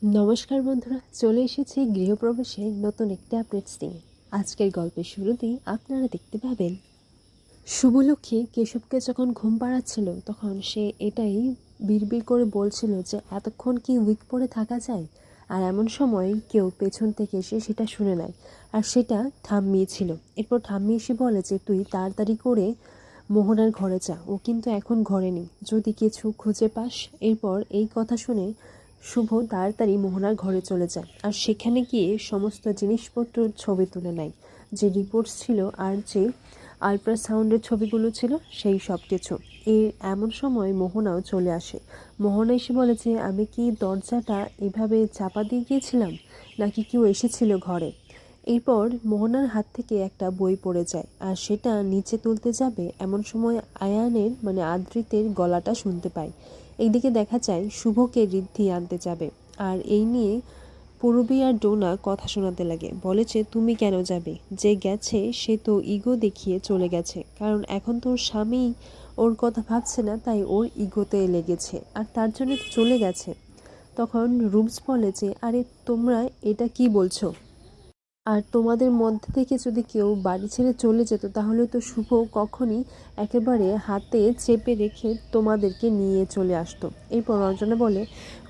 নমস্কার বন্ধুরা, চলে এসেছি গৃহপ্রবেশের নতুন একটি আপডেটস নিয়ে। আজকের গল্পের শুরুতেই আপনারা দেখতে পাবেন শুভলক্ষ্মী কেশবকে যখন ঘুম পাড়াচ্ছিল তখন সে এটাই বিড়বিড় করে বলছিল যে এতক্ষণ কি উইক পরে থাকা যায়। আর এমন সময় কেউ পেছন থেকে এসে সেটা শুনে নেয়, আর সেটা ঠাম্মি ছিল। এরপর ঠাম্মি এসে বলে যে তুই তাড়াতাড়ি করে মোহনার ঘরে যা, ও কিন্তু এখন ঘরে নেই, যদি কিছু খুঁজে পাস। এরপর এই কথা শুনে শুভ তাড়াতাড়ি মোহনার ঘরে চলে যায়, আর সেখানে গিয়ে সমস্ত জিনিসপত্র ছবি তুলে নেয়, যে রিপোর্টস ছিল আর যে আল্ট্রাসাউন্ডের ছবিগুলো ছিল সেই সব কিছু। এমন সময় মোহনাও চলে আসে। মোহনা এসে বলে যে আমি কি দরজাটা এভাবে চাপা দিয়ে গিয়েছিলাম, নাকি কেউ এসেছিল ঘরে। এরপর মোহনার হাত থেকে একটা বই পড়ে যায়, আর সেটা নিচে তুলতে যাবে এমন সময় আয়ানের আদ্রিতের গলাটা শুনতে পায়। এইদিকে দেখা যায় শুভকে ঋদ্ধি আনতে যাবে, আর এই নিয়ে পূরবী আর ডোনা কথা শোনাতে লাগে। বলে যে তুমি কেন যাবে, যে গেছে সে তো ইগো দেখিয়ে চলে গেছে, কারণ এখন তোর স্বামী ওর কথা ভাবছে না, তাই ওর ইগোতে লেগেছে আর তার জন্য চলে গেছে। তখন রুমস বলে যে আরে তোমরা এটা কি বলছো, আর তোমাদের মধ্যে থেকে যদি কেউ বাড়ি ছেড়ে চলে যেত তাহলে তো শুভ কখনই একেবারে হাতে চেপে রেখে তোমাদেরকে নিয়ে চলে আসতো। এরপর অঞ্জনা বলে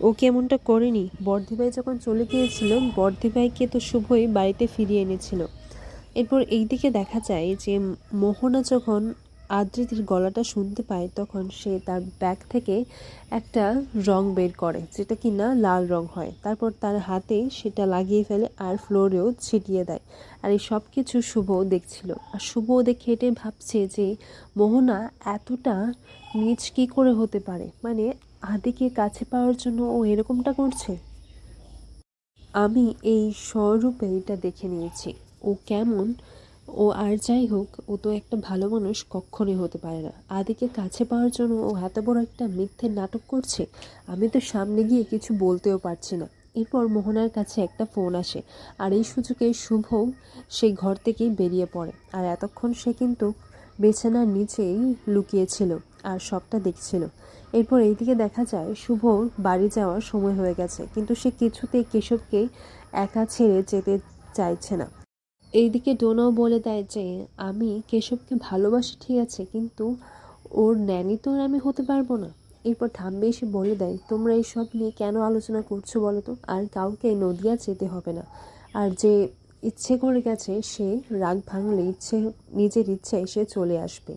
ও কেমনটা করেনি, বর্ধিভাই যখন চলে গিয়েছিল বর্ধিভাইকে তো শুভই বাড়িতে ফিরিয়ে এনেছিল। এরপর এইদিকে দেখা যায় যে মোহনা যখন আদ্রিতির গলাটা শুনতে পায় তখন সে তার ব্যাগ থেকে একটা রং বের করে, যেটা কি না লাল রং হয়। তারপর তার হাতে সেটা লাগিয়ে ফেলে আর ফ্লোরেও ছিটিয়ে দেয়। আর এই সব কিছু শুভও দেখছিল, আর শুভও দেখে এটাই ভাবছে যে মোহনা এতটা নীচ কী করে হতে পারে, আদিকে কাছে পাওয়ার জন্য ও এরকমটা করছে। আমি এই স্বরূপে এটা দেখে নিয়েছি ও কেমন। ও আর যাই হোক, ও তো একটা ভালো মানুষ কখনোই হতে পারে না। আদিকে কাছে পাওয়ার জন্য ও এত বড় একটা মিথ্যে নাটক করছে। আমি তো সামনে গিয়ে কিছু বলতেও পারছি না। এরপর মোহনার কাছে একটা ফোন আসে, আর এই সুযোগে শুভ সেই ঘর থেকেই বেরিয়ে পড়ে। আর এতক্ষণ সে কিন্তু বিছানার নিচেই লুকিয়েছিল আর সবটা দেখছিল। এরপর এইদিকে দেখা যায় শুভ বাড়ি যাওয়ার সময় হয়ে গেছে, কিন্তু সে কিছুতেই কেশবকে একা ছেড়ে যেতে চাইছে না। এইদিকে ডোনাও বলে দেয় যে আমি কেশবকে ভালোবাসি ঠিক আছে, কিন্তু ওর ন্যানি তো আর আমি হতে পারবো না। এরপর থাম্বে এসে বলে দেয় তোমরা এইসব নিয়ে কেন আলোচনা করছো বলো তো, আর কাউকে নদিয়া যেতে হবে না। আর যে ইচ্ছে করে গেছে সে রাগ ভাঙলে নিজের ইচ্ছায় সে চলে আসবে।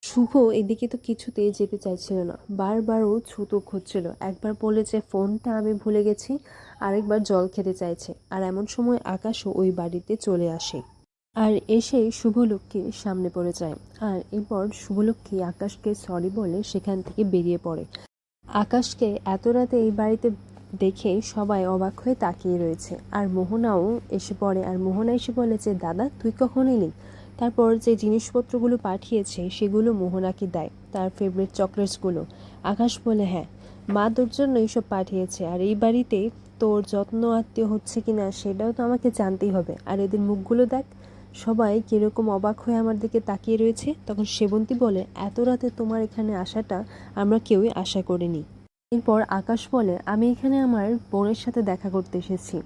শুভ এদিকে তো কিছুতেই যেতে চাইছিল না, বারবারও ছুতো খুঁজছিল। একবার বলে যে ফোনটা আমি ভুলে গেছি, আরেকবার জল খেতে চাইছে। আর এমন সময় আকাশও ওই বাড়িতে চলে আসে, আর এসে শুভলক্ষ্মীর সামনে পড়ে যায়। আর এরপর শুভলক্ষ্মী আকাশকে সরি বলে সেখান থেকে বেরিয়ে পড়ে। আকাশকে এত রাতে এই বাড়িতে দেখে সবাই অবাক হয়ে তাকিয়ে রয়েছে, আর মোহনাও এসে পড়ে। আর মোহনা এসে বলে যে দাদা তুই কখন এলি। তারপর যে জিনিসপত্রগুলো পাঠিয়েছে সেগুলো মোহনাকে দেয়, তার ফেভারিট চকলেটসগুলো। আকাশ বলে হ্যাঁ, মা তোর জন্য এইসব পাঠিয়েছে, আর এই বাড়িতে তোর যত্ন আত্মীয় হচ্ছে কিনা সেটাও তো আমাকে জানতেই হবে। আর এদের মুখগুলো দেখ, সবাই কিরকম অবাক হয়ে আমার দিকে তাকিয়ে রয়েছে। তখন সেবন্তী বলে এত রাতে তোমার এখানে আসাটা আমরা কেউই আশা করিনি। এরপর আকাশ বলে আমি এখানে আমার বোনের সাথে দেখা করতে এসেছি,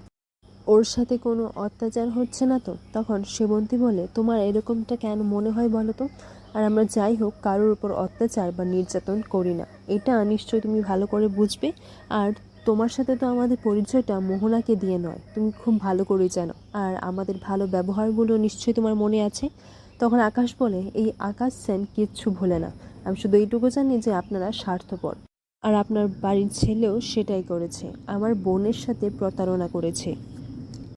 ওর সাথে কোনো অত্যাচার হচ্ছে না তো। তখন সেবন্তী বলে তোমার এরকমটা কেন মনে হয় বলো তো, আর আমরা যাই হোক কারোর উপর অত্যাচার বা নির্যাতন করি না, এটা নিশ্চয়ই তুমি ভালো করে বুঝবে। আর তোমার সাথে তো আমাদের পরিচয়টা মোহনাকে দিয়ে নয়, তুমি খুব ভালো করে জানো, আর আমাদের ভালো ব্যবহারগুলো নিশ্চয়ই তোমার মনে আছে। তখন আকাশ বলে এই আকাশ সেন কিচ্ছু ভোলে না, আমি শুধু এইটুকু জানি যে আপনারা স্বার্থপর, আর আপনার বাড়ির ছেলেও সেটাই করেছে, আমার বোনের সাথে প্রতারণা করেছে।